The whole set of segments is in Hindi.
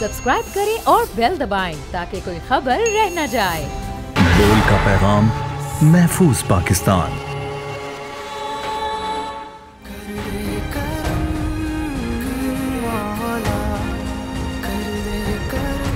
सब्सक्राइब करें और बेल दबाएं ताकि कोई खबर रह न जाए। बोल का पैगाम, महफूज पाकिस्तान।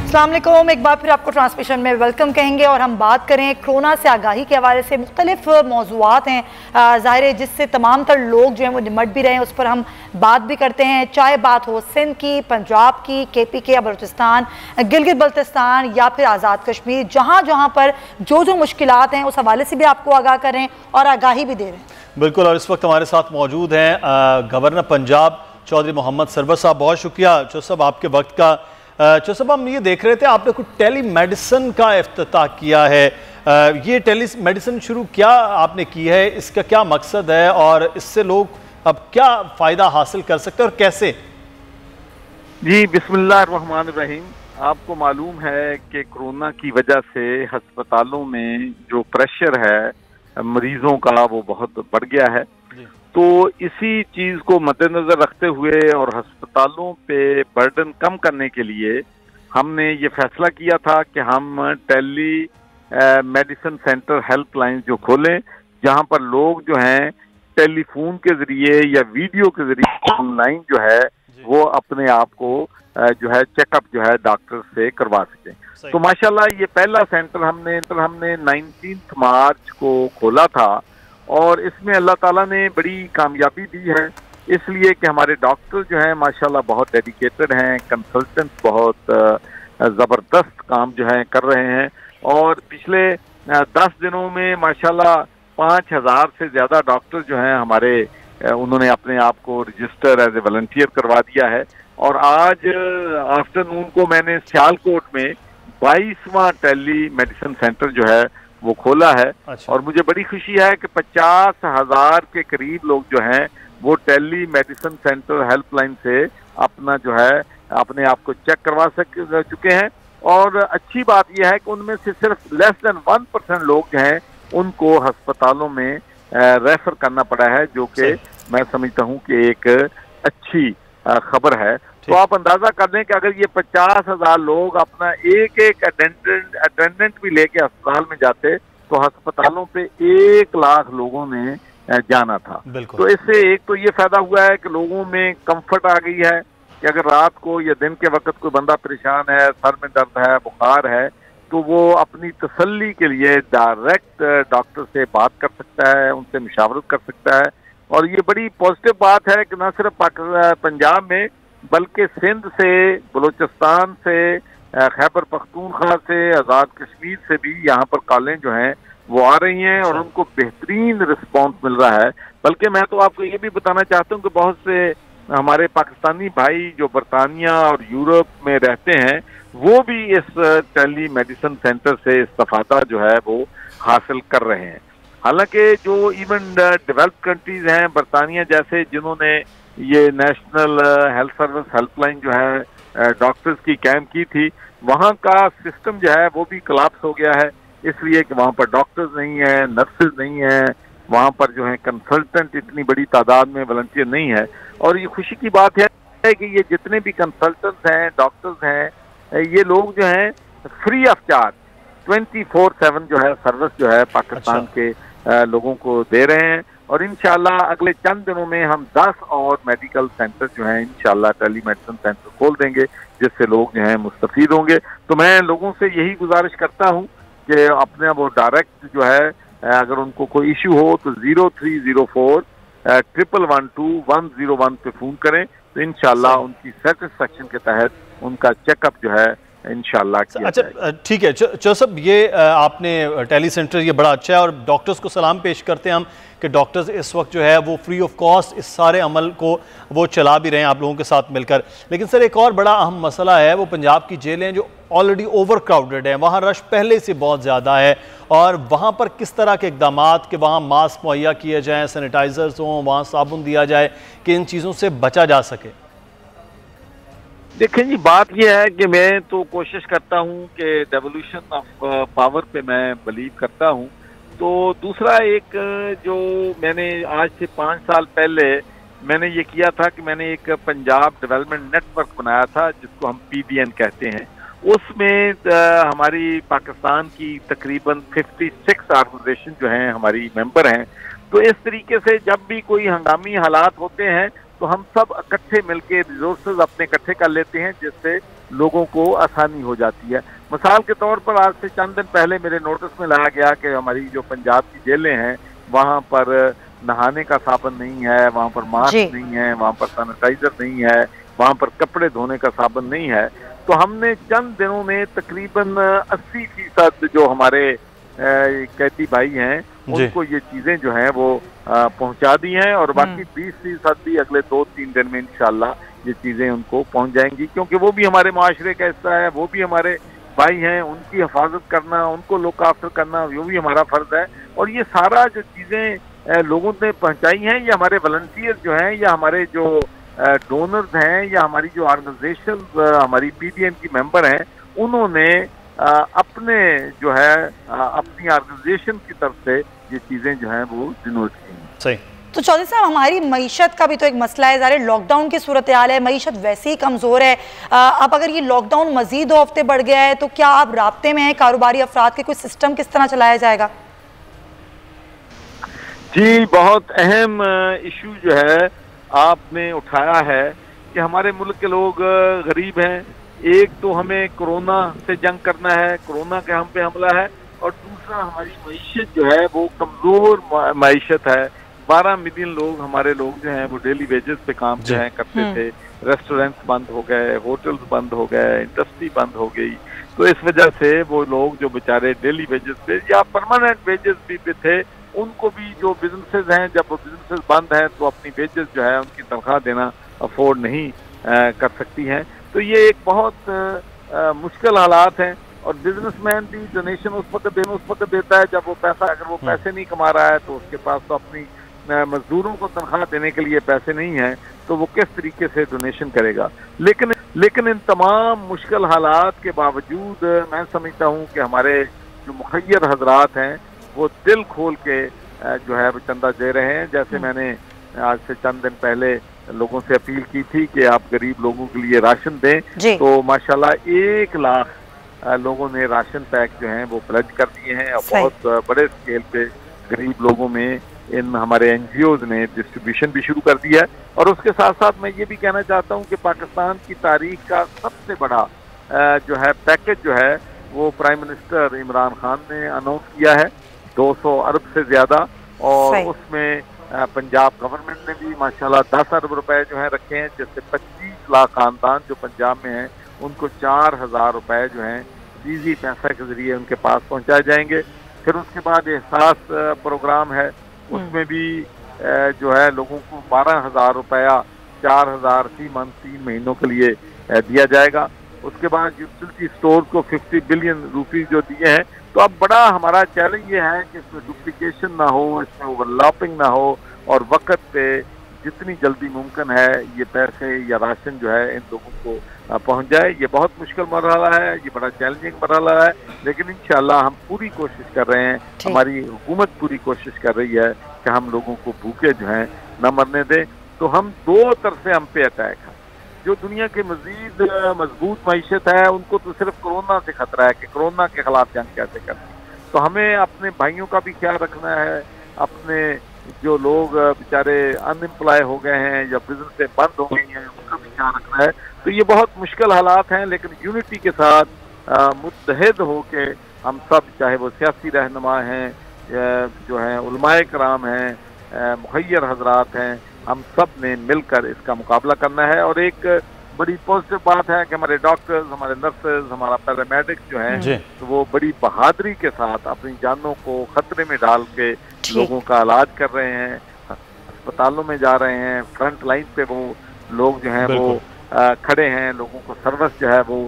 अस्सलाम वालेकुम, एक बार फिर आपको ट्रांसमिशन में वेलकम कहेंगे और हम बात करें कोरोना से आगाही के हवाले से मुख्तलिफ मौज़ूआत हैं ज़ाहिर है जिससे तमाम तर लोग जो हैं वो निमट भी रहे हैं, उस पर हम बात भी करते हैं। चाहे बात हो सिंध की, पंजाब की, KP के या बलूचिस्तान, गिलगित बल्तिस्तान या फिर आज़ाद कश्मीर, जहाँ जहाँ पर जो मुश्किलात हैं उस हवाले से भी आपको आगाह कर रहे हैं और आगाही भी दे रहे हैं। बिल्कुल, और इस वक्त हमारे साथ मौजूद हैं गवर्नर पंजाब चौधरी मोहम्मद सरवर साहब। बहुत शुक्रिया चौधरी साहब आपके वक्त का। चौधरी साहब, हम ये देख रहे थे आपने कुछ टेली मेडिसिन का इफ्तिताह किया है। ये टेली मेडिसिन शुरू क्या आपने की है, इसका क्या मकसद है और इससे लोग अब क्या फ़ायदा हासिल कर सकते हैं और कैसे? जी, बिस्मिल्लाहिर्रहमानिर्रहीम। आपको मालूम है कि कोरोना की वजह से अस्पतालों में जो प्रेशर है मरीजों का वो बहुत बढ़ गया है। तो इसी चीज को मद्देनजर रखते हुए और अस्पतालों पे बर्डन कम करने के लिए हमने ये फैसला किया था कि हम टेली मेडिसिन सेंटर हेल्पलाइन जो खोलें, जहां पर लोग जो हैं टेलीफोन के जरिए या वीडियो के जरिए ऑनलाइन जो है वो अपने आप को जो है चेकअप जो है डॉक्टर से करवा सकें। तो माशाल्लाह ये पहला सेंटर हमने 19 मार्च को खोला था और इसमें अल्लाह ताला ने बड़ी कामयाबी दी है, इसलिए कि हमारे डॉक्टर जो हैं माशाल्लाह बहुत डेडिकेटेड हैं, कंसल्टेंट बहुत ज़बरदस्त काम जो है कर रहे हैं। और पिछले 10 दिनों में माशाल्लाह 5000 से ज़्यादा डॉक्टर जो हैं हमारे उन्होंने अपने आप को रजिस्टर एज ए वॉलंटियर करवा दिया है। और आज आफ्टरनून को मैंने सियालकोट में 22वां टेली मेडिसिन सेंटर जो है वो खोला है। अच्छा। और मुझे बड़ी खुशी है कि 50,000 के करीब लोग जो हैं वो टेली मेडिसिन सेंटर हेल्पलाइन से अपना जो है अपने आप को चेक करवा चुके हैं। और अच्छी बात यह है कि उनमें से सिर्फ लेस देन 1% लोग जो हैं उनको अस्पतालों में रेफर करना पड़ा है, जो कि मैं समझता हूँ कि एक अच्छी खबर है। तो आप अंदाजा कर लें कि अगर ये 50,000 लोग अपना एक अटेंडेंट भी लेके अस्पताल में जाते तो अस्पतालों पे 1 लाख लोगों ने जाना था। तो इससे एक तो ये फायदा हुआ है कि लोगों में कंफर्ट आ गई है कि अगर रात को या दिन के वक्त कोई बंदा परेशान है, सर में दर्द है, बुखार है, तो वो अपनी तसल्ली के लिए डायरेक्ट डॉक्टर से बात कर सकता है, उनसे मुशावरत कर सकता है। और ये बड़ी पॉजिटिव बात है कि न सिर्फ पंजाब में बल्कि सिंध से, बलूचिस्तान से, खैबर पख्तूनख्वा से, आज़ाद कश्मीर से भी यहाँ पर कॉलें जो हैं वो आ रही हैं और उनको बेहतरीन रिस्पांस मिल रहा है। बल्कि मैं तो आपको ये भी बताना चाहता हूँ कि बहुत से हमारे पाकिस्तानी भाई जो बरतानिया और यूरोप में रहते हैं वो भी इस टेली मेडिसिन सेंटर से इस्तेफादा जो है वो हासिल कर रहे हैं। हालांकि जो इवन डेवलप्ड कंट्रीज हैं, बरतानिया जैसे, जिन्होंने ये नेशनल हेल्थ सर्विस हेल्पलाइन जो है डॉक्टर्स की कैंप की थी, वहाँ का सिस्टम जो है वो भी कोलैप्स हो गया है, इसलिए कि वहाँ पर डॉक्टर्स नहीं है, नर्सेज नहीं है, वहाँ पर जो है कंसल्टेंट इतनी बड़ी तादाद में वॉलंटियर नहीं है। और ये खुशी की बात है कि ये जितने भी कंसल्टेंट्स हैं, डॉक्टर्स हैं, ये लोग जो हैं फ्री ऑफ चार्ज 24/7 जो है सर्विस जो है पाकिस्तान के लोगों को दे रहे हैं। और इंशाल्लाह अगले चंद दिनों में हम 10 और मेडिकल सेंटर जो हैं इंशाल्लाह टेली मेडिसिन सेंटर खोल देंगे, जिससे लोग जो हैं मुस्तफीद होंगे। तो मैं लोगों से यही गुजारिश करता हूं कि अपने वो डायरेक्ट जो है अगर उनको कोई इशू हो तो 0304 112 101 पे फोन करें, तो इंशाल्लाह उनकी सेटिस्फेक्शन के तहत उनका चेकअप जो है इंशाल्लाह किया जाएगा। अच्छा, ठीक है चौधरी साहब, ये आपने टेली सेंटर ये बड़ा अच्छा है और डॉक्टर्स को सलाम पेश करते हैं हम कि डॉक्टर्स इस वक्त जो है वो फ्री ऑफ कॉस्ट इस सारे अमल को वो चला भी रहे हैं आप लोगों के साथ मिलकर। लेकिन सर एक और बड़ा अहम मसला है, वो पंजाब की जेलें जो ऑलरेडी ओवर क्राउडेड हैं, वहाँ रश पहले से बहुत ज़्यादा है और वहाँ पर किस तरह के इकदाम कि वहाँ मास्क मुहैया किए जाएँ, सैनिटाइजर्स हों, वहाँ साबुन दिया जाए कि इन चीज़ों से बचा जा सके? देखें जी, बात यह है कि मैं तो कोशिश करता हूँ कि डेवोल्यूशन ऑफ पावर पे मैं बिलीव करता हूँ। तो दूसरा एक जो मैंने आज से 5 साल पहले मैंने ये किया था कि मैंने एक पंजाब डेवलपमेंट नेटवर्क बनाया था जिसको हम PDN कहते हैं। उसमें हमारी पाकिस्तान की तकरीबन 56 ऑर्गेनाइजेशन जो हैं हमारी मेंबर हैं। तो इस तरीके से जब भी कोई हंगामी हालात होते हैं तो हम सब इकट्ठे मिलके रिसोर्सेज अपने इकट्ठे कर लेते हैं, जिससे लोगों को आसानी हो जाती है। मिसाल के तौर पर आज से चंद दिन पहले मेरे नोटिस में लाया गया कि हमारी जो पंजाब की जेलें हैं वहाँ पर नहाने का साबुन नहीं है, वहाँ पर मास्क नहीं है, वहाँ पर सैनिटाइजर नहीं है, वहाँ पर कपड़े धोने का साबुन नहीं है। तो हमने चंद दिनों में तकरीबन 80% जो हमारे कैदी भाई हैं उनको ये चीजें जो हैं वो पहुंचा दी हैं, और बाकी 20% भी अगले 2-3 दिन में इंशाल्लाह ये चीजें उनको पहुंच जाएंगी, क्योंकि वो भी हमारे माशरे का हिस्सा है, वो भी हमारे भाई हैं, उनकी हिफाजत करना, उनको लुक आफ्टर करना वो भी हमारा फर्ज है। और ये सारा जो चीजें लोगों ने पहुंचाई हैं, ये हमारे वॉलंटियर जो हैं या हमारे जो डोनर्स हैं या हमारी जो ऑर्गेनाइजेशन हमारी PDN की मेंबर हैं, उन्होंने अपने जो है अपनी ऑर्गेनाइजेशन की तरफ से ये चीजें जो हैं वो डिनोट की। सही। तो चौधरी साहब, हमारी मईशत का भी तो एक मसला है, ज़ाहिर लॉकडाउन की सूरत हाल है, मईशत वैसे ही कमज़ोर है। अब अगर ये लॉकडाउन मजीद 2 हफ्ते बढ़ गया है तो क्या आप राब्ते में हैं कारोबारी अफराद के, कोई सिस्टम किस तरह चलाया जाएगा? जी, बहुत अहम इशू जो है आपने उठाया है कि हमारे मुल्क के लोग गरीब हैं। एक तो हमें कोरोना से जंग करना है, कोरोना के हम पे हमला है, और दूसरा हमारी मईशत जो है वो कमजोर मईशत है। 12 मिलियन लोग हमारे लोग जो हैं वो डेली वेजेस पे काम जो है करते थे। रेस्टोरेंट्स बंद हो गए, होटल्स बंद हो गए, इंडस्ट्री बंद हो गई। तो इस वजह से वो लोग जो बेचारे डेली वेजेस पे या परमानेंट वेजेस भी पे थे, उनको भी जो बिजनेसेस हैं, जब वो बिजनेसेस बंद हैं तो अपनी वेजेस जो है उनकी तनख्वाह देना अफोर्ड नहीं कर सकती हैं। तो ये एक बहुत मुश्किल हालात हैं। और बिजनेसमैन भी डोनेशन उस वक्त देता है जब वो पैसा, अगर वो पैसे नहीं कमा रहा है तो उसके पास तो अपनी मजदूरों को तनख्वाह देने के लिए पैसे नहीं हैं, तो वो किस तरीके से डोनेशन करेगा। लेकिन इन तमाम मुश्किल हालात के बावजूद मैं समझता हूँ कि हमारे जो मुखय्यर हजरात हैं वो दिल खोल के जो है वो चंदा दे रहे हैं। जैसे मैंने आज से चंद दिन पहले लोगों से अपील की थी कि आप गरीब लोगों के लिए राशन दें, तो माशाल्लाह 1 लाख लोगों ने राशन पैक जो हैं वो प्लेज कर दिए हैं, और बहुत बड़े स्केल पे गरीब लोगों में इन हमारे NGOs ने डिस्ट्रीब्यूशन भी शुरू कर दिया है। और उसके साथ साथ मैं ये भी कहना चाहता हूँ कि पाकिस्तान की तारीख का सबसे बड़ा जो है पैकेज जो है वो प्राइम मिनिस्टर इमरान खान ने अनाउंस किया है, 200 अरब से ज्यादा। और उसमें पंजाब गवर्नमेंट ने भी माशाल्लाह 10 अरब रुपए जो है रखे हैं, जिससे 25 लाख खानदान जो पंजाब में हैं उनको 4000 रुपए जो हैं इजी पैसा के जरिए उनके पास पहुंचाए जाएंगे। फिर उसके बाद एहसास प्रोग्राम है, उसमें भी जो है लोगों को 12,000 रुपया 4,000 फी मंथ 3 महीनों के लिए दिया जाएगा। उसके बाद यूटिलिटी स्टोर को 50 बिलियन रुपीज जो दिए हैं। तो अब बड़ा हमारा चैलेंज ये है कि इसमें डुप्लीकेशन ना हो, इसमें ओवरलैपिंग ना हो, और वक्त पे जितनी जल्दी मुमकिन है ये पैसे या राशन जो है इन लोगों को पहुंच जाए। ये बहुत मुश्किल मरहला है, ये बड़ा चैलेंजिंग मरहला है, लेकिन इंशाल्लाह हम पूरी कोशिश कर रहे हैं, हमारी हुकूमत पूरी कोशिश कर रही है कि हम लोगों को भूखे जो हैं न मरने दें। तो हम 2 तरफ से हम पे अटैक है। जो दुनिया के मजीद मजबूत मईशत है उनको तो सिर्फ कोरोना से खतरा है कि कोरोना के खिलाफ जंग कैसे करनी। तो हमें अपने भाइयों का भी ख्याल रखना है, अपने जो लोग बेचारे अनएम्प्लॉय हो गए हैं या बिजनेस से बंद हो गई हैं उनका भी ख्याल रखना है। तो ये बहुत मुश्किल हालात हैं, लेकिन यूनिटी के साथ मुत्तहिद हो के हम सब, चाहे वो सियासी रहनुमा हैं, जो हैं उलमाए कराम हैं, मुखय्यर हजरात हैं, हम सब ने मिलकर इसका मुकाबला करना है। और एक बड़ी पॉजिटिव बात है कि हमारे डॉक्टर्स, हमारे नर्सेज, हमारा पैरामेडिक्स जो हैं तो वो बड़ी बहादुरी के साथ अपनी जानों को खतरे में डाल के लोगों का इलाज कर रहे हैं, अस्पतालों में जा रहे हैं, फ्रंट लाइन पे वो लोग जो हैं वो खड़े हैं, लोगों को सर्विस जो है वो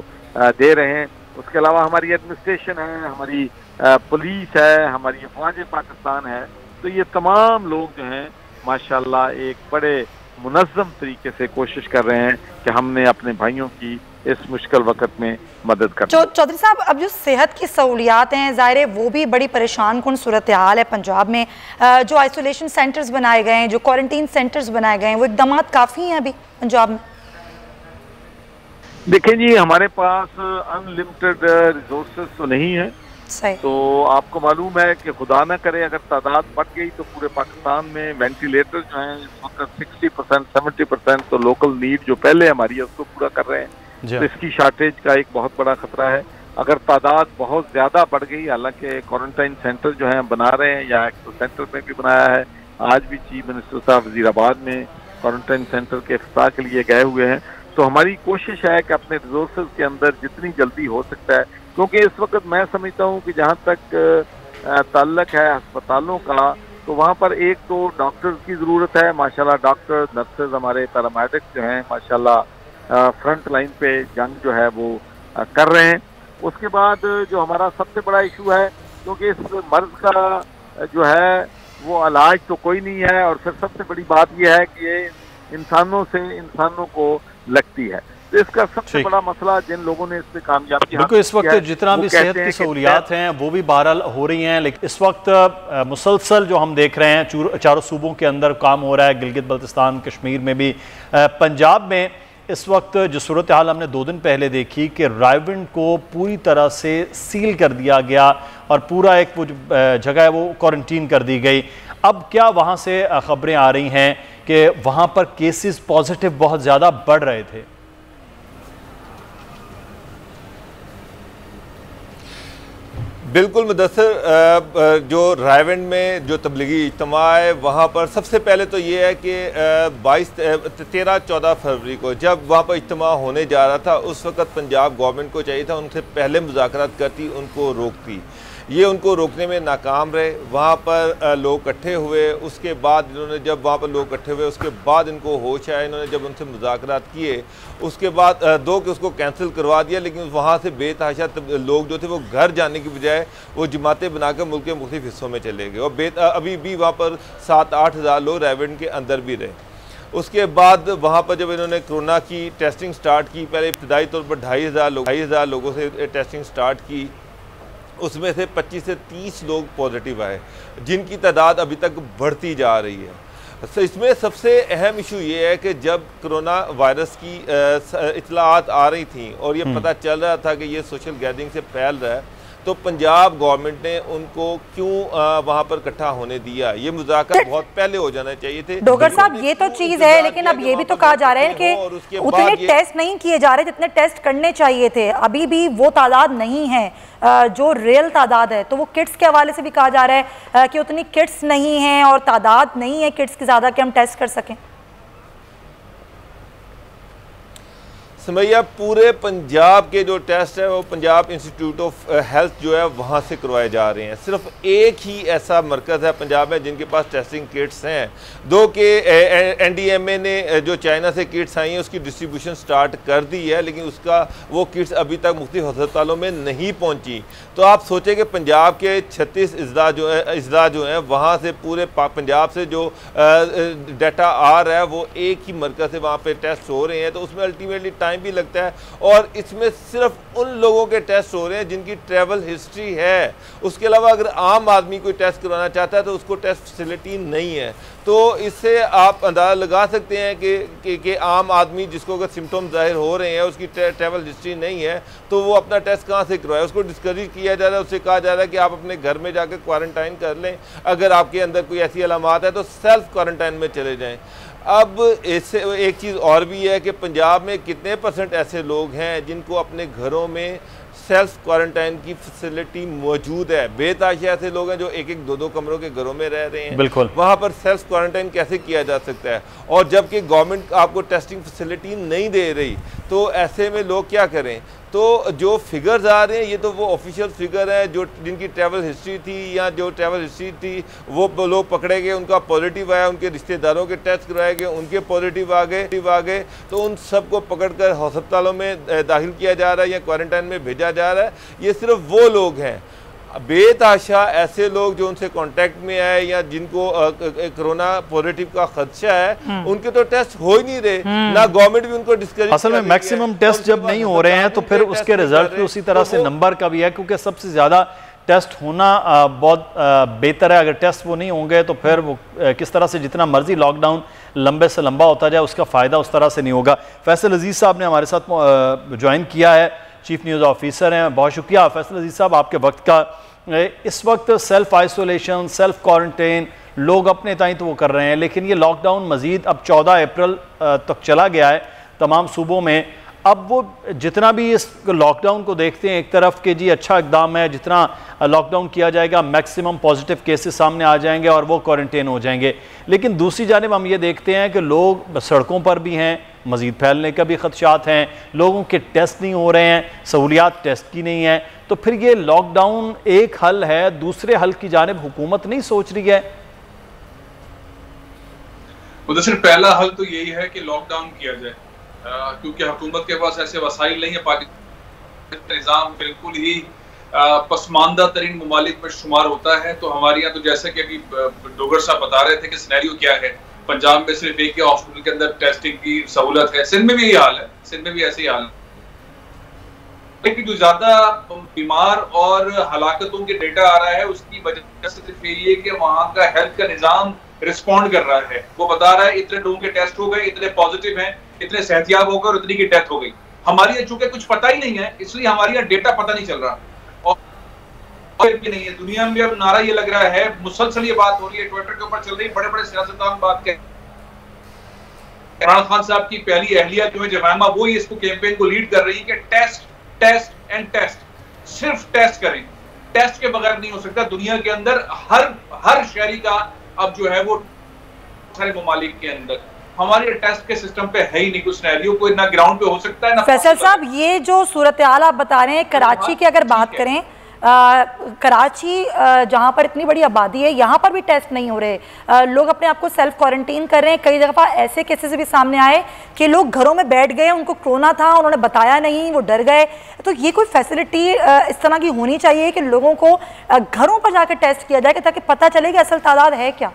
दे रहे हैं। उसके अलावा हमारी एडमिनिस्ट्रेशन है, हमारी पुलिस है, हमारी अफवाज पाकिस्तान है। तो ये तमाम लोग जो हैं माशाल्लाह एक बड़े मुनज़्ज़म तरीके से कोशिश कर रहे हैं कि हमने अपने भाइयों की इस मुश्किल वक्त में मदद कर। चौधरी साहब, अब जो सेहत की सहूलियात हैं ज़ाहिर है वो भी बड़ी परेशान कुन सूरत हाल है पंजाब में। जो आइसोलेशन सेंटर्स बनाए गए हैं, जो क्वारंटीन सेंटर्स बनाए गए हैं, वो इकदाम काफ़ी हैं अभी पंजाब में? देखें जी, हमारे पास अनलिमिटेड रिसोर्सेज तो नहीं है। सही। तो आपको मालूम है कि खुदा न करे अगर तादाद बढ़ गई तो पूरे पाकिस्तान में वेंटिलेटर जो हैं इस वक्त 60% 70% तो लोकल नीड जो पहले हमारी है उसको पूरा कर रहे हैं। तो इसकी शार्टेज का एक बहुत बड़ा खतरा है। अगर तादाद बहुत ज़्यादा बढ़ गई, हालांकि क्वारंटाइन सेंटर जो है बना रहे हैं, या एक सेंटर में भी बनाया है, आज भी चीफ मिनिस्टर साहब वजीराबाद में क्वारंटाइन सेंटर के इफ्ताह के लिए गए हुए हैं। तो हमारी कोशिश है कि अपने रिसोर्सेज के अंदर जितनी जल्दी हो सकता है, क्योंकि इस वक्त मैं समझता हूँ कि जहाँ तक ताल्लुक है अस्पतालों का, तो वहाँ पर एक तो डॉक्टर्स की ज़रूरत है। माशाल्लाह डॉक्टर नर्सेज हमारे पैरामेडिक्स जो हैं माशाल्लाह फ्रंट लाइन पे जंग जो है वो कर रहे हैं। उसके बाद जो हमारा सबसे बड़ा इशू है, क्योंकि इस मर्ज का जो है वो इलाज तो कोई नहीं है, और फिर सबसे बड़ी बात यह है कि ये इंसानों से इंसानों को लगती है। तो इसका सबसे बड़ा मसला जिन लोगों ने इस पे कामयाबी बिल्कुल, इस वक्त जितना भी सेहत की सहूलियात हैं वो भी बहरहाल हो रही हैं, लेकिन इस वक्त मुसलसल जो हम देख रहे हैं चारों सूबों के अंदर काम हो रहा है, गिलगित बल्तिस्तान कश्मीर में भी, पंजाब में इस वक्त जो सूरत हाल हमने 2 दिन पहले देखी कि रायविंड को पूरी तरह से सील कर दिया गया और पूरा एक वो जगह है वो क्वारंटीन कर दी गई। अब क्या वहाँ से खबरें आ रही हैं कि वहाँ पर केसेस पॉजिटिव बहुत ज़्यादा बढ़ रहे थे? बिल्कुल मुदस्सर, जो रायविंड में जो तबलीगी इज्तिमा है वहाँ पर सबसे पहले तो ये है कि 13-14 फरवरी को जब वहाँ पर इज्तिमा होने जा रहा था, उस वक्त पंजाब गवर्नमेंट को चाहिए था उनसे पहले मुज़ाकरात करती, उनको रोकती। ये उनको रोकने में नाकाम रहे। वहाँ पर लोग इकट्ठे हुए, उसके बाद इन्होंने जब वहाँ पर लोग इकट्ठे हुए उसके बाद इनको होश आया, इन्होंने जब उनसे मुज़ाकरात किए उसके बाद दो कि उसको कैंसिल करवा दिया, लेकिन वहाँ से बेतहाशा लोग जो थे वो घर जाने की बजाय वो जमातें बनाकर मुल्क के मुख्तलिफ हिस्सों में चले गए, और अभी भी वहाँ पर 7-8 हज़ार लोग रायविंड के अंदर भी रहे। उसके बाद वहाँ पर जब इन्होंने कोरोना की टेस्टिंग स्टार्ट की, पहले इब्तदाई तौर पर 2,500 लोगों से टेस्टिंग स्टार्ट की, उसमें से 25 से 30 लोग पॉजिटिव आए, जिनकी तादाद अभी तक बढ़ती जा रही है। तो इसमें सबसे अहम इशू ये है कि जब कोरोना वायरस की इत्तलाआत आ रही थी और ये पता चल रहा था कि ये सोशल गैदरिंग से फैल रहा है, तो पंजाब गवर्नमेंट ने उनको क्यों वहाँ पर इकट्ठा होने दिया? ये मुज़ाकरा बहुत पहले हो जाना चाहिए थे। डॉक्टर साहब, ये तो चीज़ है, लेकिन अब ये भी तो कहा जा रहा है कि उतने टेस्ट नहीं किए जा रहे जितने टेस्ट करने चाहिए थे। अभी भी वो तादाद नहीं है जो रियल तादाद है। तो वो किट्स के हवाले से भी कहा जा रहा है कि उतनी किट्स नहीं हैं और तादाद नहीं है किट्स की ज़्यादा कि हम टेस्ट कर सकें। समैया, पूरे पंजाब के जो टेस्ट है वो पंजाब इंस्टीट्यूट ऑफ हेल्थ जो है वहाँ से करवाए जा रहे हैं। सिर्फ एक ही ऐसा मरकज़ है पंजाब में जिनके पास टेस्टिंग किट्स हैं। दो के NDMA ने जो चाइना से किट्स आई हैं उसकी डिस्ट्रीब्यूशन स्टार्ट कर दी है, लेकिन उसका वो किट्स अभी तक मुख्तलिफ अस्पतालों में नहीं पहुँची। तो आप सोचें कि पंजाब के 36 अजला जो हैं वहाँ से पूरे पंजाब से जो डाटा आ रहा है वो एक ही मरकज़ से वहाँ पर टेस्ट हो रहे हैं, तो उसमें अल्टीमेटली टाइम भी लगता है। और इसमें सिर्फ उन लोगों के टेस्ट हो रहे हैं जिनकी ट्रैवल हिस्ट्री है। उसके अलावा अगर आम आदमी कोई टेस्ट करवाना चाहता है तो उसको टेस्ट फैसिलिटी नहीं है। तो इससे आप अंदाज़ा लगा सकते हैं कि आम आदमी जिसको अगर सिम्टम जाहिर हो रहे हैं, उसकी ट्रैवल हिस्ट्री नहीं है, तो वो अपना टेस्ट कहाँ से करवाए? उसको डिस्करेज किया जा रहा है, उससे कहा जा रहा है कि आप अपने घर में जाकर क्वारंटाइन कर लें, अगर आपके अंदर कोई ऐसी अलामात है तो सेल्फ क्वारंटाइन में चले जाएं। अब इससे एक चीज़ और भी है कि पंजाब में कितने % ऐसे लोग हैं जिनको अपने घरों में सेल्फ क्वारंटाइन की फैसिलिटी मौजूद है। बेताशा ऐसे लोग हैं जो 1-1, 2-2 कमरों के घरों में रह रहे हैं। बिल्कुल, वहाँ पर सेल्फ क्वारंटाइन कैसे किया जा सकता है? और जबकि गवर्नमेंट आपको टेस्टिंग फैसिलिटी नहीं दे रही, तो ऐसे में लोग क्या करें? तो जो फिगर्स आ रहे हैं ये तो वो ऑफिशियल फिगर है, जो जिनकी ट्रैवल हिस्ट्री थी या जो ट्रैवल हिस्ट्री थी वो लोग पकड़े गए, उनका पॉजिटिव आया, उनके रिश्तेदारों के टेस्ट करवाए गए, उनके पॉजिटिव आ गए, तो उन सबको पकड़कर अस्पतालों में दाखिल किया जा रहा है या क्वारंटाइन में भेजा जा रहा है। ये सिर्फ वो लोग हैं बेतहाशा ऐसे लोग जो उनसे कांटेक्ट में आए या जिनको कोरोना पॉजिटिव का खदशा है उनके तो टेस्ट हो ही नहीं रहे, ना गवर्नमेंट भी उनको डिस्करेज। असल में मैक्सिमम टेस्ट जब नहीं हो रहे हैं तो फिर उसके रिजल्ट भी उसी तरह से नंबर का भी है, क्योंकि सबसे ज़्यादा टेस्ट होना बहुत बेहतर है। अगर टेस्ट वो नहीं होंगे तो फिर वो किस तरह से जितना मर्जी लॉकडाउन लंबे से लंबा होता जाए उसका फ़ायदा उस तरह से नहीं होगा। फैसल अजीज़ साहब ने हमारे साथ ज्वाइन किया है, चीफ न्यूज़ ऑफिसर हैं, बहुत शुक्रिया फैसल अजीज़ साहब आपके वक्त का। इस वक्त सेल्फ आइसोलेशन, सेल्फ क्वारंटाइन लोग अपने ताईं तो वो कर रहे हैं, लेकिन ये लॉकडाउन मज़ीद अब 14 अप्रैल तक चला गया है तमाम सूबों में। अब वो जितना भी इस लॉकडाउन को देखते हैं एक तरफ के जी अच्छा इकदाम है, जितना लॉकडाउन किया जाएगा मैक्सिमम पॉजिटिव केसेस सामने आ जाएंगे और वो क्वारंटाइन हो जाएंगे, लेकिन दूसरी जानिब हम ये देखते हैं कि लोग सड़कों पर भी हैं, मज़ीद फैलने का भी खदशात हैं, लोगों के टेस्ट नहीं हो रहे हैं, सहूलियात टेस्ट की नहीं है। तो फिर ये लॉकडाउन एक हल है, दूसरे हल की जानिब हुकूमत नहीं सोच रही है? मुदस्सिर, पहला हल तो यही है कि लॉकडाउन किया जाए, क्योंकि हुकूमत के पास ऐसे वसाइल नहीं है। पाकिस्तान निज़ाम बिल्कुल ही पसमानदा तरीन ममालिक में शुमार होता है। तो हमारे यहाँ तो जैसे कि अभी डोगर साहब बता रहे थे कि सिनेरियो क्या है, पंजाब में सिर्फ एक ही हॉस्पिटल के अंदर टेस्टिंग की सहूलत है, सिंध में भी यही हाल है, सिंध में भी ऐसे ही हाल है। लेकिन जो ज्यादा बीमार और हलाकतों के डेटा आ रहा है उसकी वजह से सिर्फ यही है कि वहाँ का हेल्थ का निज़ाम रिस्पॉन्ड कर रहा है। वो बता रहा है इतने लोगों के टेस्ट हो गए, इतने पॉजिटिव हैं, इतने सेहतियाब होकर उतनी की डेथ हो गई। हमारे यहाँ चूंकि कुछ पता ही नहीं है इसलिए हमारे यहाँ डेटा पता नहीं चल रहा और भी नहीं है। दुनिया में अब नारा ये लग रहा है, मुसलसल ये बात हो रही है, ट्विटर के ऊपर चल रही, बड़े बड़े सियासतदान बात कर, इमरान खान साहब की पहली अहलिया जो है जमामा, वो ही इसको कैंपेन को लीड कर रही है कि टेस्ट टेस्ट एंड टेस्ट, सिर्फ टेस्ट करें, टेस्ट के बगैर नहीं हो सकता। दुनिया के अंदर हर शहरी का अब जो है वो सारे ममालिक के अंदर हमारे टेस्ट के सिस्टम पे है ही नहीं कुछ सिनेरियो, कोई ना ग्राउंड पे हो सकता है ना। फैसल साहब, ये जो सूरत हाल आप बता रहे हैं कराची की अगर बात करें, कराची जहाँ पर इतनी बड़ी आबादी है यहाँ पर भी टेस्ट नहीं हो रहे, लोग अपने आप को सेल्फ क्वारंटीन कर रहे हैं। कई दफ़ा ऐसे केसेस भी सामने आए कि लोग घरों में बैठ गए, उनको कोरोना था, उन्होंने बताया नहीं, वो डर गए। तो ये कोई फैसिलिटी इस तरह की होनी चाहिए कि लोगों को घरों पर जाकर टेस्ट किया जाए ताकि पता चले कि असल तादाद है क्या।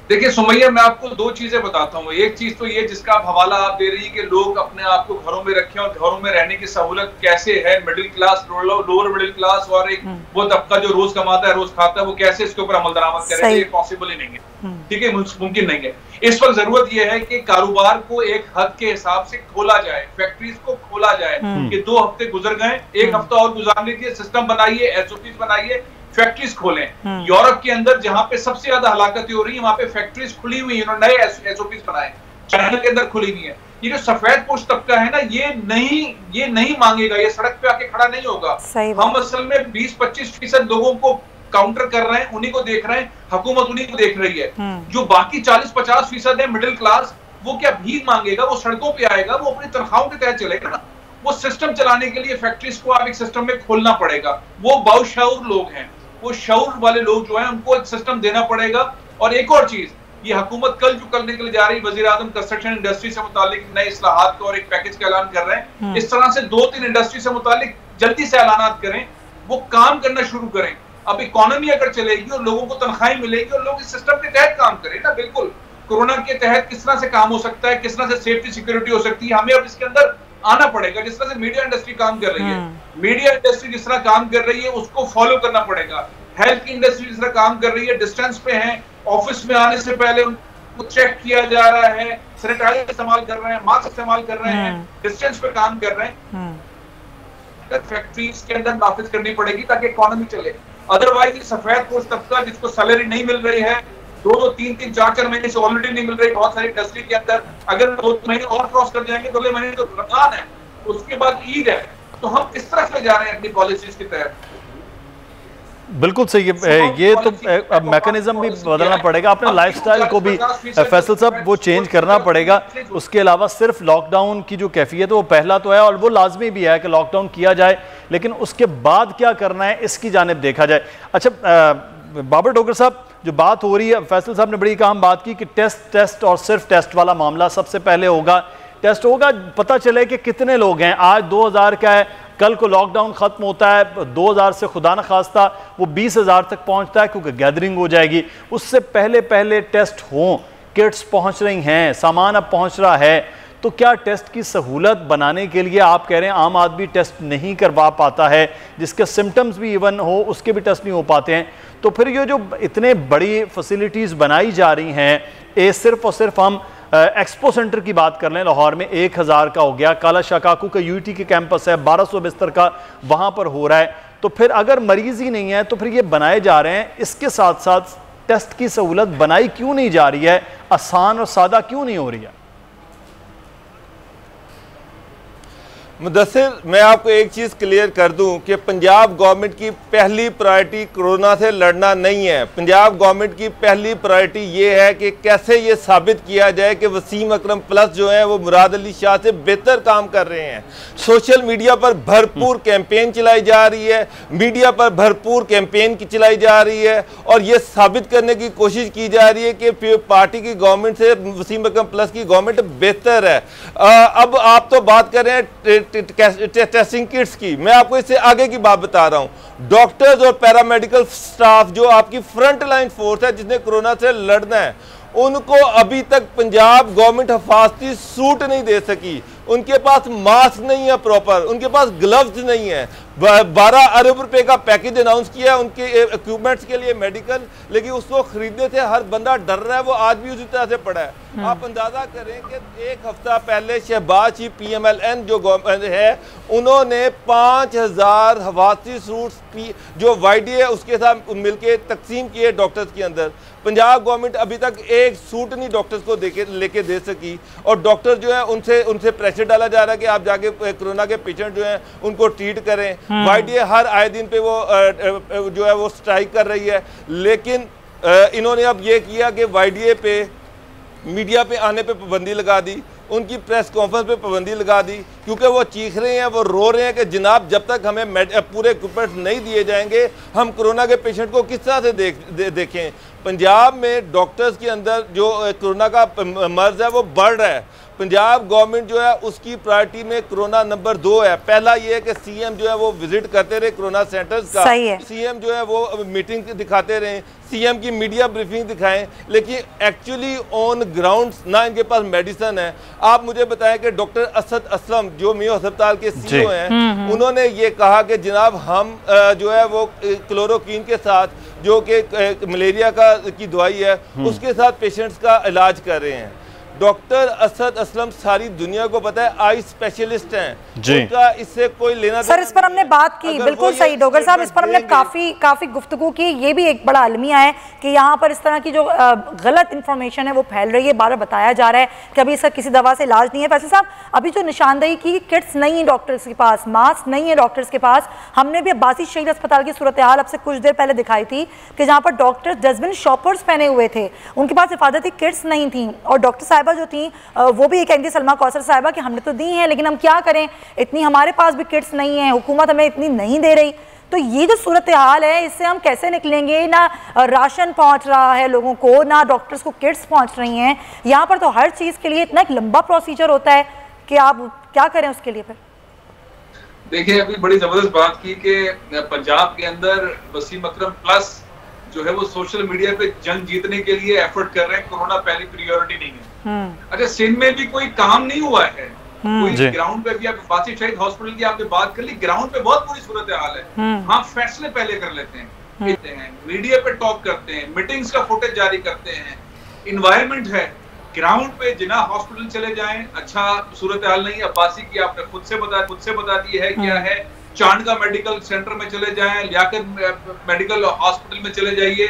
देखिए सुमैया, मैं आपको दो चीजें बताता हूँ। एक चीज तो ये जिसका आप हवाला आप दे रही है कि लोग अपने आप को घरों में रखें, और घरों में रहने की सहूलत कैसे है, middle class, lower middle class और एक वो तबका जो रोज कमाता है रोज खाता है, वो कैसे इसके ऊपर अमल दरामद करे, ये पॉसिबल ही नहीं है, ठीक है, मुमकिन नहीं है। इस वक्त जरूरत यह है कि कारोबार को एक हद के हिसाब से खोला जाए, फैक्ट्रीज को खोला जाए। कि 2 हफ्ते गुजर गए, 1 हफ्ता और गुजार लीजिए, सिस्टम बनाइए, SOPs बनाइए, फैक्ट्रीज खोलें। यूरोप के अंदर जहां पे सबसे ज्यादा हलाकतें हो रही है वहां पे फैक्ट्रीज खुली हुई है, उन्होंने नए SOPs बनाए, चाइना के अंदर खुली हुई है। ये जो सफेद पोश तबका है ना, ये नहीं मांगेगा, ये सड़क पे आके खड़ा नहीं होगा। हम असल में 20-25% लोगों को काउंटर कर रहे हैं, उन्हीं को देख रहे हैं, हुकूमत उन्हीं को देख रही है। जो बाकी 40-50% है मिडिल क्लास, वो क्या भीख मांगेगा, वो सड़कों पे आएगा, वो अपनी तनख्वाहों के तहत चलेगा ना। वो सिस्टम चलाने के लिए फैक्ट्रीज को आप एक सिस्टम में खोलना पड़ेगा। वो बाशऊर लोग हैं, वो शऊर वाले लोग जो हैं उनको एक सिस्टम देना पड़ेगा। और एक और चीज, ये हुकूमत कल जो करने के लिए जा रही, वजीर आजम कंस्ट्रक्शन इंडस्ट्री से मुतालिक नए इस्लाहात का और एक पैकेज का ऐलान कर रहे हैं। इस तरह से 2-3 इंडस्ट्री से मुतालिक जल्दी से ऐलानात करें, वो काम करना शुरू करें। अब इकोनॉमी अगर चलेगी और लोगों को तनख्वाहें मिलेगी और लोग इस सिस्टम के तहत काम करें ना, बिल्कुल कोरोना के तहत किस तरह से काम हो सकता है, किस तरह से सेफ्टी सिक्योरिटी हो सकती है, हमें अब इसके अंदर आना पड़ेगा। जिस तरह से मीडिया इंडस्ट्री काम कर रही है, मीडिया इंडस्ट्री जिस तरह काम कर रही है उसको फॉलो करना पड़ेगा। हेल्थ की इंडस्ट्री जिस तरह काम कर रही है, डिस्टेंस पे है, ऑफिस में आने से पहले उनको चेक किया जा रहा है, सैनिटाइजर इस्तेमाल कर रहे हैं, मास्क इस्तेमाल कर रहे हैं, डिस्टेंस पे काम कर रहे हैं। फैक्ट्रीज के अंदर नाफिज करनी पड़ेगी ताकि इकोनॉमी चले। अदरवाइज सफेद पोश तबका जिसको सैलरी नहीं मिल रही है, 2-2, 3-3, 4-4 महीने से ऑलरेडी नहीं मिल रही बहुत सारी इंडस्ट्री के अंदर, अगर 2 महीने और क्रॉस कर जाएंगे, 2 महीने तो रमजान है, उसके बाद ईद है, तो हम किस तरह से जा रहे हैं अपनी पॉलिसीज के तहत। बिल्कुल सही है। ये तो अब मैकेनिज्म भी बदलना पड़ेगा, अपने लाइफस्टाइल को भी फैसल साहब वो चेंज करना पड़ेगा। उसके अलावा सिर्फ लॉकडाउन की जो कैफियत है वो पहला तो है और वो लाजमी भी है कि लॉकडाउन किया जाए, लेकिन उसके बाद क्या करना है इसकी जानिब देखा जाए। अच्छा बाबर डोगर साहब, जो बात हो रही है, फैसल साहब ने बड़ी अहम बात की कि टेस्ट और सिर्फ टेस्ट वाला मामला सबसे पहले होगा। टेस्ट होगा, पता चले कि कितने लोग हैं। आज 2000 का है, कल को लॉकडाउन ख़त्म होता है, 2000 से खुदा न खास्ता वो 20,000 तक पहुंचता है क्योंकि गैदरिंग हो जाएगी। उससे पहले पहले टेस्ट हों, किट्स पहुंच रही हैं, सामान अब पहुंच रहा है, तो क्या टेस्ट की सहूलत बनाने के लिए आप कह रहे हैं आम आदमी टेस्ट नहीं करवा पाता है, जिसके सिम्टम्स भी इवन हो उसके भी टेस्ट नहीं हो पाते हैं, तो फिर ये जो इतने बड़ी फैसिलिटीज़ बनाई जा रही हैं, ये सिर्फ और सिर्फ हम एक्सपो सेंटर की बात कर लें, लाहौर में 1000 का हो गया, काला शाकाकू का यूटी के कैंपस है 1200 बिस्तर का वहाँ पर हो रहा है, तो फिर अगर मरीज़ ही नहीं है तो फिर ये बनाए जा रहे हैं, इसके साथ साथ टेस्ट की सहूलत बनाई क्यों नहीं जा रही है, आसान और सादा क्यों नहीं हो रही है? मुदस्सिर, मैं आपको एक चीज़ क्लियर कर दूं कि पंजाब गवर्नमेंट की पहली प्रायोरिटी कोरोना से लड़ना नहीं है। पंजाब गवर्नमेंट की पहली प्रायोरिटी ये है कि कैसे ये साबित किया जाए कि वसीम अकरम प्लस जो है वो मुराद अली शाह से बेहतर काम कर रहे हैं। सोशल मीडिया पर भरपूर कैंपेन चलाई जा रही है, मीडिया पर भरपूर कैंपेन की चलाई जा रही है और ये साबित करने की कोशिश की जा रही है कि पार्टी की गवर्नमेंट से वसीम अकरम प्लस की गवर्नमेंट बेहतर है। अब आप तो बात कर रहे हैं टेस्टिंग किट्स की, मैं आपको इससे आगे की बात बता रहा हूं। डॉक्टर्स और पैरामेडिकल स्टाफ जो आपकी फ्रंट लाइन फोर्स है जिसने कोरोना से लड़ना है, उनको अभी तक पंजाब गवर्नमेंट हिफाजती सूट नहीं दे सकी, उनके पास मास्क नहीं है प्रॉपर, उनके पास ग्लव्स नहीं है। 12 अरब रुपए का पैकेज अनाउंस किया उनके इक्विपमेंट्स के लिए मेडिकल, लेकिन उसको खरीदने से हर बंदा डर रहा है, वो आज भी उसी तरह से पड़ा है। आप अंदाजा करें कि एक हफ्ता पहले शहबाज PMLN जो गवर्नमेंट है उन्होंने 5000 हिफाजती सूट्स जो YDA उसके साथ मिलकर तकसीम किए डॉक्टर्स के अंदर। पंजाब गवर्नमेंट अभी तक एक सूट नहीं डॉक्टर्स को लेके दे सकी और डॉक्टर जो है उनसे प्रेशर डाला जा रहा है कि आप जाके कोरोना के पेशेंट जो हैं उनको ट्रीट करें। YDA हर आए दिन पे वो जो है वो स्ट्राइक कर रही है, लेकिन इन्होंने अब ये किया कि YDA पे मीडिया पे आने पे पाबंदी लगा दी, उनकी प्रेस कॉन्फ्रेंस पे पाबंदी लगा दी, क्योंकि वो चीख रहे हैं, वो रो रहे हैं कि जनाब जब तक हमें पूरे इक्विपमेंट नहीं दिए जाएंगे हम कोरोना के पेशेंट को किस तरह से देखें। पंजाब में डॉक्टर्स के अंदर जो कोरोना का मर्ज है वो बढ़ रहा है। पंजाब गवर्नमेंट जो है उसकी प्रायोरिटी में कोरोना नंबर 2 है। पहला ये है कि CM जो है वो विजिट करते रहे कोरोना सेंटर्स का, CM जो है वो मीटिंग दिखाते रहे, CM की मीडिया ब्रीफिंग दिखाएं, लेकिन एक्चुअली ऑन ग्राउंड ना इनके पास मेडिसिन है। आप मुझे बताएं कि डॉक्टर असद असलम जो मेयो अस्पताल के CEO हैं, उन्होंने ये कहा कि जनाब हम जो है वो क्लोरोक्वीन के साथ जो कि मलेरिया की दवाई है उसके साथ पेशेंट्स का इलाज कर रहे हैं। डॉक्टर असद असलम सारी दुनिया को पता है आई स्पेशलिस्ट हैं, उनका इससे कोई लेना सर इस पर हमने बात की, बिल्कुल सही डॉक्टर साहब, इस पर हमने काफी गुफ्तगू की। ये भी एक बड़ा अलमिया है कि यहाँ पर इस तरह की जो गलत इंफॉर्मेशन है वो फैल रही है, बार बताया जा रहा है कि अभी इसका किसी दवा से इलाज नहीं है। वैसे साहब अभी जो निशानदेही की किट्स नहीं है डॉक्टर्स के पास, मास्क नहीं है डॉक्टर्स के पास, हमने भी अब्बासी शहीद अस्पताल की सूरत हाल अब से कुछ देर पहले दिखाई थी कि जहाँ पर डॉक्टर्स डस्टबिन शॉपर्स पहने हुए थे, उनके पास हिफाजती किट्स नहीं थी और डॉक्टर साहिबा जो थी वो भी कहेंगे सलमा कौसर साहिबा कि हमने तो दी हैं लेकिन हम क्या करें, इतनी हमारे पास भी किट्स नहीं है, हुकूमत हमें इतनी नहीं दे रही। तो ये जो सूरत हाल है इससे हम कैसे निकलेंगे? ना राशन पहुंच रहा है लोगों को, ना डॉक्टर्स को किट्स पहुंच रही हैं। यहाँ पर तो हर चीज़ के लिए इतना एक लंबा प्रोसीजर होता है कि आप क्या करें उसके लिए। फिर देखिए अभी बड़ी जबरदस्त बात की कि पंजाब के अंदर वसीम अकरम प्लस जो है वो सोशल मीडिया पे जंग जीतने के लिए एफर्ट कर रहे हैं, कोरोना पहली प्रायोरिटी नहीं है। अच्छा सिंध में भी कोई काम नहीं हुआ है, कोई ग्राउंड पे भी आप अब्बासी शहीद हॉस्पिटल की आपने बात कर ली, ग्राउंड पे बहुत बुरी सूरत हाल है। हाँ फैसले पहले कर लेते हैं, मीडिया पे टॉक करते हैं, मीटिंग्स का फुटेज जारी करते हैं, इन्वायरमेंट है, ग्राउंड पे जिना हॉस्पिटल चले जाएं अच्छा सूरत हाल नहीं। अब्बासी की आपने खुद से बता दी है क्या है, चांद का मेडिकल सेंटर में चले जाएं, लियाकत मेडिकल हॉस्पिटल में चले जाइए,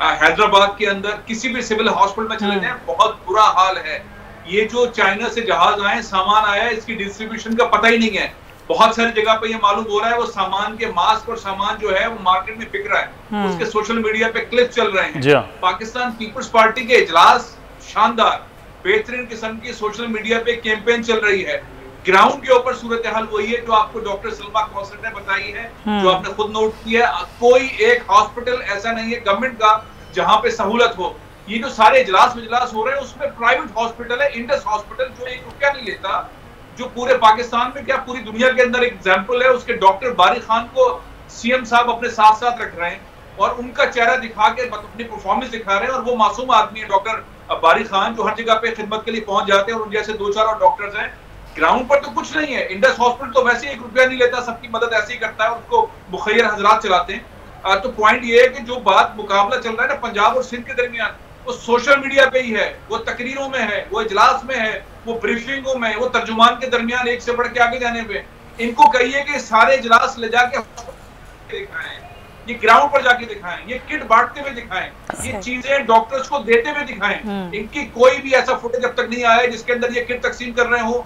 हैदराबाद के अंदर किसी भी सिविल हॉस्पिटल में चले जाएं, बहुत बुरा हाल है। ये जो चाइना से जहाज आए, सामान आया, इसकी डिस्ट्रीब्यूशन का पता ही नहीं है। बहुत सारी जगह पे ये मालूम हो रहा है वो सामान के मास्क और सामान जो है वो मार्केट में बिक रहा है, उसके सोशल मीडिया पे क्लिप चल रहे हैं। पाकिस्तान पीपल्स पार्टी के इजलास शानदार बेहतरीन किस्म की सोशल मीडिया पे कैंपेन चल रही है। ग्राउंड के ऊपर सूरत हाल वही है जो आपको डॉक्टर सलमा कौसर ने बताई है, जो आपने खुद नोट किया है। कोई एक हॉस्पिटल ऐसा नहीं है गवर्नमेंट का जहां पे सहूलत हो। ये जो सारे इजलास हो रहे हैं उसमें प्राइवेट हॉस्पिटल है, इंडस हॉस्पिटल जो 1 रुपया नहीं लेता, जो पूरे पाकिस्तान में क्या पूरी दुनिया के अंदर एग्जाम्पल है, उसके डॉक्टर बारी खान को सीएम साहब अपने साथ साथ रख रहे हैं और उनका चेहरा दिखा के अपनी परफॉर्मेंस दिखा रहे हैं। और वो मासूम आदमी है डॉक्टर बारी खान, जो हर जगह पे खिदमत के लिए पहुंच जाते हैं और उन जैसे 2-4 और डॉक्टर्स हैं। ग्राउंड पर तो कुछ नहीं है। इंडस हॉस्पिटल तो वैसे 1 रुपया नहीं लेता, सबकी मदद ऐसे ही करता है, उसको मुखैर हजरात चलाते हैं। तो पॉइंट ये है कि जो बात मुकाबला चल रहा है ना पंजाब और सिंध के दरमियान, वो सोशल मीडिया पे ही है, वो तकरीरों में है, वो इजलास में है, वो ब्रीफिंगों में, वो तर्जुमान के दरमियान एक से बढ़ के आगे जाने पे। इनको कहिए कि सारे इजलास ले जाके दिखाएं, ये ग्राउंड पर जाके दिखाएं, ये किट बांटते हुए दिखाएं, ये चीजें डॉक्टर्स को देते हुए दिखाएं। इनकी कोई भी ऐसा फुटेज अब तक नहीं आया जिसके अंदर ये किट तकसीम कर रहे हो,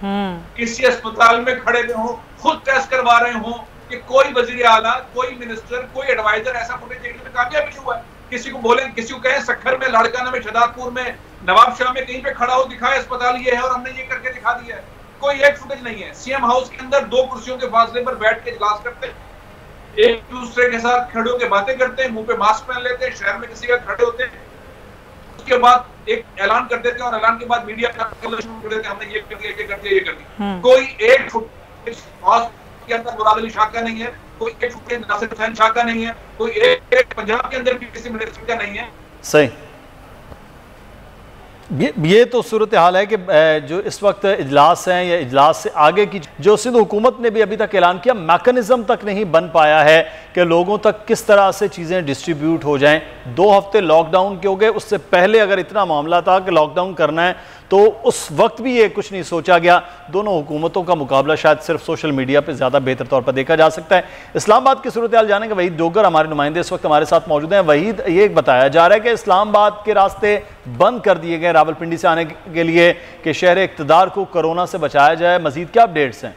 किसी अस्पताल में खड़े हुए हो, खुद टेस्ट करवा रहे हो, कि कोई वजीर आला, कोई मिनिस्टर, कोई एडवाइजर ऐसा फुटेज देखने में कामयाब नहीं हुआ है। किसी को बोले, किसी को कहें सखर में, लाड़काना में, शहजादपुर में, नवाब शाह में कहीं पे खड़ा हो दिखाए अस्पताल ये है और हमने ये करके दिखा दिया है। कोई एक फुटेज नहीं है। सीएम हाउस के अंदर 2 कुर्सियों के फासले पर बैठ के इजलास करते हैं, एक दूसरे के साथ खड़े होकर बातें करते हैं, मुंह पे मास्क पहन लेते हैं, शहर में किसी का खड़े होते हैं, उसके बाद एक ऐलान कर देते हैं और ऐलान के बाद मीडिया शुरू कर देते हैं हमने ये कर दिया, ये कर दिया, ये कर दिया। कोई एक फुटेज के अंदर मुराद अली शाह का नहीं है, कोई एक फुटेज नासिर हुसैन शाह का नहीं है, कोई एक पंजाब के अंदर भी किसी मिनिस्टर का नहीं है। सही, ये तो सूरत हाल है कि जो इस वक्त इजलास हैं या इजलास से आगे की जो सिंध हुकूमत ने भी अभी तक ऐलान किया, मैकेनिज्म तक नहीं बन पाया है कि लोगों तक किस तरह से चीज़ें डिस्ट्रीब्यूट हो जाएं। 2 हफ्ते लॉकडाउन के हो गए, उससे पहले अगर इतना मामला था कि लॉकडाउन करना है तो उस वक्त भी ये कुछ नहीं सोचा गया। दोनों हुकूमतों का मुकाबला शायद सिर्फ सोशल मीडिया पर ज़्यादा बेहतर तौर पर देखा जा सकता है। इस्लामाबाद की सूरत हाल जानेंगे वहीद डोगर हमारे नुमाइंदे इस वक्त हमारे साथ मौजूद हैं। वहीद, ये बताया जा रहा है कि इस्लामाबाद के रास्ते बंद कर दिए गए रावलपिंडी से आने के लिए कि शहर इक़्तिदार को कोरोना से बचाया जाए, मजीद क्या अपडेट्स हैं?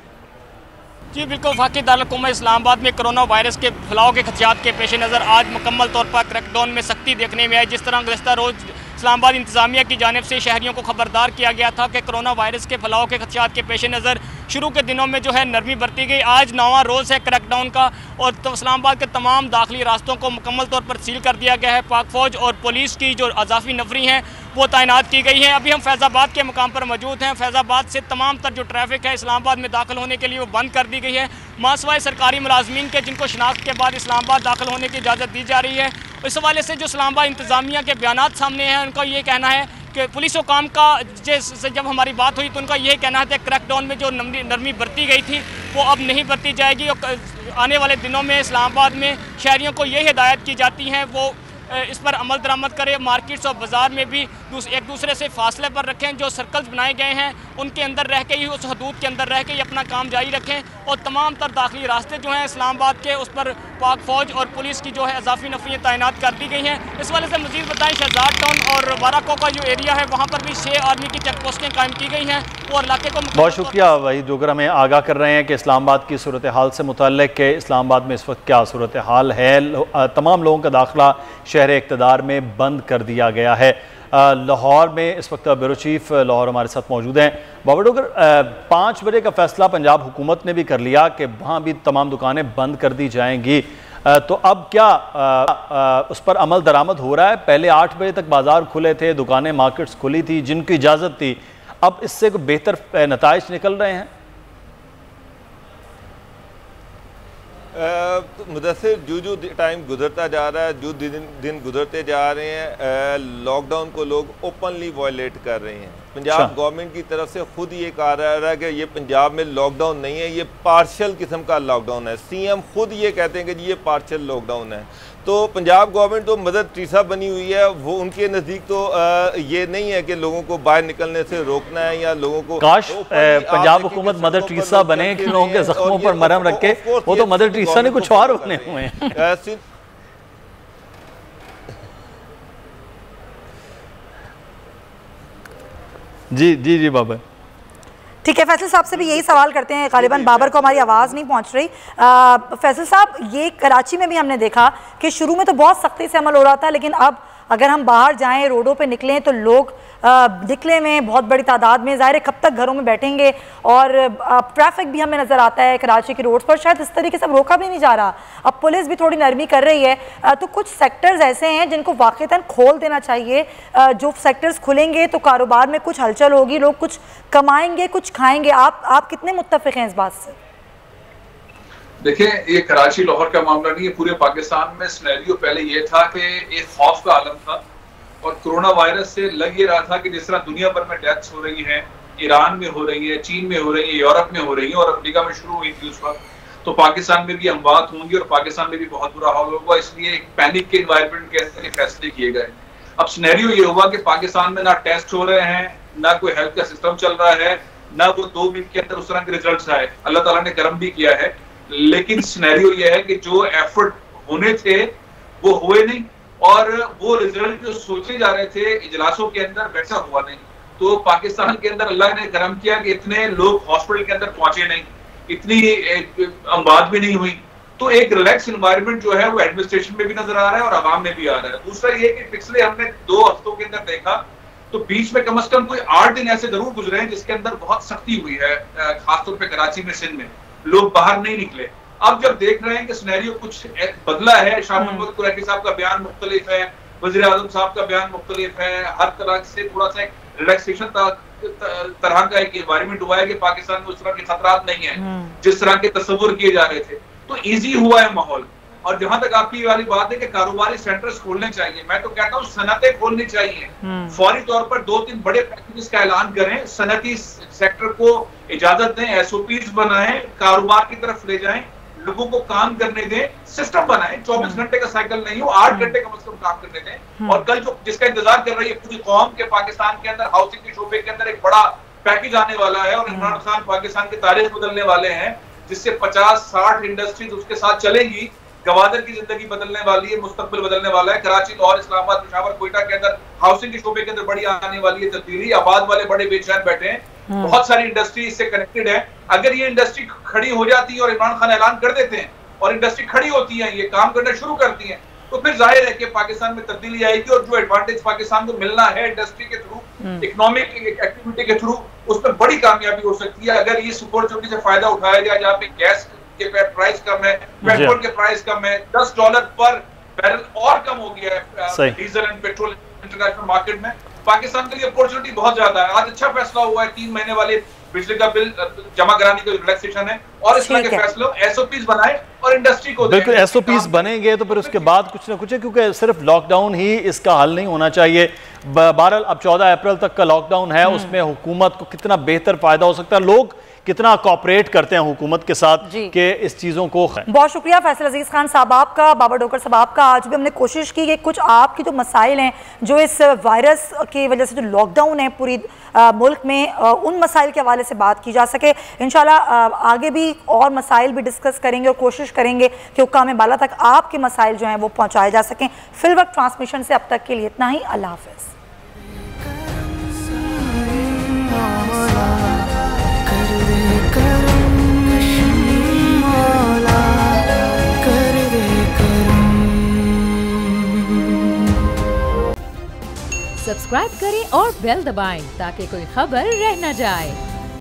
जी बिल्कुल, वफाकी दारुल इस्लामाबाद में कोरोना वायरस के फैलाव के खदशात के पेश नज़र आज मुकम्मल तौर पर क्रैकडाउन में सख्ती देखने में आई। जिस तरह गुज़श्ता रोज़ इस्लामाबाद इंतजामिया की जानिब से शहरियों को खबरदार किया गया था कि कोरोना वायरस के फैलाव के खदशात के पेश नज़र शुरू के दिनों में जो है नरमी बरती गई। आज 9वां रोज़ है क्रैकडाउन का और तो इस्लामाबाद के तमाम दाखिली रास्तों को मुकम्मल तौर पर सील कर दिया गया है। पाक फ़ौज और पुलिस की जो अजाफी नफरी हैं वो तैनात की गई हैं। अभी हम फैज़ाबाद के मुकाम पर मौजूद हैं। फैज़ाबाद से तमाम तर जो ट्रैफिक है इस्लामाबाद में दाखिल होने के लिए वो बंद कर दी गई है। मासवाए सरकारी मुलाजमीन के जिनको शनाख्त के बाद इस्लामाबाद दाखिल होने की इजाज़त दी जा रही है। इस हवाले से जो इस्लामाबाद इंतज़ामिया के बयानात सामने हैं, उनका ये कहना है कि पुलिस हुकाम का से जब हमारी बात हुई तो उनका यही कहना था क्रैकडाउन में जो नरमी बरती गई थी वो अब नहीं बरती जाएगी और आने वाले दिनों में इस्लामाबाद में शहरियों को ये हिदायत की जाती है वो इस पर अमल दरामद करें। मार्केट्स और बाज़ार में भी एक दूसरे से फासले पर रखें। जो सर्कल्स बनाए गए हैं उनके अंदर रह के ही, उस हदूद के अंदर रह के ही अपना काम जारी रखें और तमाम तर दाखिली रास्ते जो हैं इस्लामाबाद के उस पर पाक फ़ौज और पुलिस की जो है अजाफी नफरियाँ तैनात कर दी गई हैं। इस वाले से मज़ीद बताएँ, शहजाद टाउन और बाराको का जो एरिया है वहाँ पर भी 6 आर्मी की चेक पोस्टें कायम की गई हैं और इलाके को बहुत शुक्रिया वही डोगर हमें आगाह कर रहे हैं कि इस्लामाबाद की सूरत हाल से मुतल्लिक़ के इस्लामाबाद में इस वक्त क्या सूरत हाल है। तमाम लोगों का दाखिला शहर इक़्तिदार में बंद कर दिया गया है। लाहौर में इस वक्त ब्यूरो चीफ लाहौर हमारे साथ मौजूद हैं। बाबा डोगर, 5 बजे का फैसला पंजाब हुकूमत ने भी कर लिया कि वहाँ भी तमाम दुकानें बंद कर दी जाएंगी, तो अब क्या उस पर अमल दरामद हो रहा है? पहले 8 बजे तक बाजार खुले थे, दुकानें मार्केट्स खुली थी जिनकी इजाज़त थी, अब इससे कोई बेहतर नताइज निकल रहे हैं? मुदस्सिर, जो टाइम गुजरता जा रहा है, जो दिन गुजरते जा रहे हैं, लॉकडाउन को लोग ओपनली वायलेट कर रहे हैं। पंजाब गवर्नमेंट की तरफ से खुद ये कहा जा रहा है कि ये पंजाब में लॉकडाउन नहीं है, ये पार्शल किस्म का लॉकडाउन है। सीएम खुद ये कहते हैं कि जी ये पार्शल लॉकडाउन है। तो पंजाब गवर्नमेंट तो मदर टेरेसा बनी हुई है, वो उनके नज़दीक तो ये नहीं है कि लोगों को बाहर निकलने से रोकना है या लोगों को। काश पंजाब हुकूमत मदर टेरेसा बने कि लोगों के जख्मों पर मरहम रखे, वो तो मदर टेरेसा ने कुछ और बने हुए हैं। जी जी जी बाबर, ठीक है। फैसल साहब से भी यही सवाल करते हैं, गालिबन बाबर को हमारी आवाज़ नहीं पहुंच रही। फैसल साहब, ये कराची में भी हमने देखा कि शुरू में तो बहुत सख्ती से अमल हो रहा था, लेकिन अब अगर हम बाहर जाएं, रोडों पे निकलें तो लोग निकले में बहुत बड़ी तादाद में, ज़ाहिर है कब तक घरों में बैठेंगे, और ट्रैफिक भी हमें नज़र आता है कराची के रोड्स पर, शायद इस तरीके से रोका भी नहीं जा रहा। अब पुलिस भी थोड़ी नरमी कर रही है, तो कुछ सेक्टर्स ऐसे हैं जिनको वाक़तन खोल देना चाहिए। जो सेक्टर्स खुलेंगे तो कारोबार में कुछ हलचल होगी, लोग कुछ कमाएंगे, कुछ खाएंगे। आप कितने मुत्तफ़िक़ हैं इस बात से? देखिए, ये कराची लाहौर का मामला नहीं है, पूरे पाकिस्तान में सिनेरियो पहले ये था कि एक खौफ का आलम था, और कोरोना वायरस से लग ये रहा था कि जिस तरह दुनिया भर में डेथ्स हो रही हैं, ईरान में हो रही है, चीन में हो रही है, यूरोप में हो रही है, और अफ्रीका में शुरू हुई थी उस वक्त, तो पाकिस्तान में भी अमवात होंगी और पाकिस्तान में भी बहुत बुरा हाल होगा। इसलिए एक पैनिक के एनवायरनमेंट के अंदर फैसले किए गए। अब सिनेरियो ये हुआ कि पाकिस्तान में ना टेस्ट हो रहे हैं, ना कोई हेल्थ का सिस्टम चल रहा है, ना वो 2 वीक के अंदर उस तरह के रिजल्ट आए। अल्लाह ताला ने करम भी किया है, लेकिन सिनेरियो ये है कि जो एफर्ट होने थे वो हुए नहीं, और वो रिजल्ट जो सोचे जा रहे थे इजलासों के अंदर वैसा हुआ नहीं। तो पाकिस्तान के अंदर अल्लाह ने करम किया कि इतने लोग हॉस्पिटल के अंदर पहुंचे नहीं, इतनी अमवात भी नहीं हुई। तो एक रिलैक्स एनवायरनमेंट जो है वो एडमिनिस्ट्रेशन में भी नजर आ रहा है और आवाम में भी आ रहा है। दूसरा ये कि पिछले हमने 2 हफ्तों के अंदर देखा तो बीच में कम से कम कोई 8 दिन ऐसे जरूर गुजरे हैं जिसके अंदर बहुत सख्ती हुई है, खासतौर पर कराची में, सिंध में लोग बाहर नहीं निकले। अब जब देख रहे हैं कि सिनेरियो कुछ बदला है, शाह महमूद कुरैशी साहब का बयान मुख्तलिफ है, वज़ीर आज़म साहब का बयान मुख्तलिफ है, हर तरह से थोड़ा सा रिलैक्सेशन तरह का एक एनवायरनमेंट हुआ है कि पाकिस्तान में उस तरह के खतरात नहीं है जिस तरह के तस्वुर किए जा रहे थे, तो इजी हुआ है माहौल। और जहां तक आपकी वाली बात है कि कारोबारी सेंटर्स खोलने चाहिए, मैं तो कहता हूँ सनतें खोलनी चाहिए, फौरी तौर पर 2-3 बड़े पैकेजेस का ऐलान करें, सनती सेक्टर को इजाजत दें, SOPs बनाएं, कारोबार की तरफ ले जाएं, लोगों को काम करने दें, सिस्टम बनाएं, 24 घंटे का साइकिल नहीं हो, 8 घंटे कम से कम काम करने दें। और कल जो जिसका इंतजार कर रही है पूरी कौम के पाकिस्तान के अंदर हाउसिंग के शोबे के अंदर एक बड़ा पैकेज आने वाला है, और इमरान खान पाकिस्तान की तारीख बदलने वाले हैं, जिससे 50-60 इंडस्ट्रीज उसके साथ चलेंगी, गवादर की जिंदगी बदलने वाली है, मुस्तकबिल बदलने वाला है। कराची, लाहौर, इस्लामाबाद, पेशावर, कोयटा के अंदर हाउसिंग के शोबे के अंदर बड़ी आने वाली है तब्दीली। आबाद वाले बड़े बेचैन बैठे हैं, बहुत सारी इंडस्ट्री इससे कनेक्टेड है। अगर ये इंडस्ट्री खड़ी हो जाती है और इमरान खान ऐलान कर देते हैं और इंडस्ट्री खड़ी होती है, ये काम करना शुरू करती है, तो फिर जाहिर है कि पाकिस्तान में तब्दीली आएगी, और जो एडवांटेज पाकिस्तान को मिलना है इंडस्ट्री के थ्रू, इकोनॉमिक एक्टिविटी के थ्रू, उसमें बड़ी कामयाबी हो सकती है अगर ये अपॉर्चुनिटी से फायदा उठाया जाए। जहाँ पे गैस के प्राइस कम है, पेट्रोल के प्राइस कम है, $10 पर बैरल और कम हो गया है diesel and petrol international market में। पाकिस्तान के लिए अपॉर्चुनिटी बहुत ज्यादा है। आज अच्छा फैसला हुआ है, 3 महीने वाले बिजली का बिल जमा कराने का रिलैक्सेशन है, और इस तरह के फैसले SOPs बनाए और इंडस्ट्री को बिल्कुल SOPs बनेंगे तो फिर उसके बाद कुछ ना कुछ है, क्योंकि सिर्फ लॉकडाउन ही इसका हल नहीं होना चाहिए। बहरहाल अब 14 अप्रैल तक का लॉकडाउन है, उसमें हुकूमत को कितना बेहतर फायदा हो सकता है, लोग कितना कोऑपरेट करते हैं हुकूमत के साथ कि इस चीज़ों को। बहुत शुक्रिया फैसल अजीज़ खान साहब आपका, बाबर डोकर साहब आपका। आज भी हमने कोशिश की कि कुछ आपकी जो मसाइल हैं जो इस वायरस की वजह से जो लॉकडाउन है पूरी मुल्क में, उन मसाइल के हवाले से बात की जा सके। इंशाल्लाह आगे भी और मसाइल भी डिस्कस करेंगे और कोशिश करेंगे कि हुक्काम बाला तक आपके मसाइल जो हैं वो पहुँचाए जा सकें। फिल वक्त ट्रांसमिशन से अब तक के लिए इतना ही। अल्लाह हाफ़िज़। सब्सक्राइब करें और बेल दबाएं ताकि कोई खबर रह न जाए।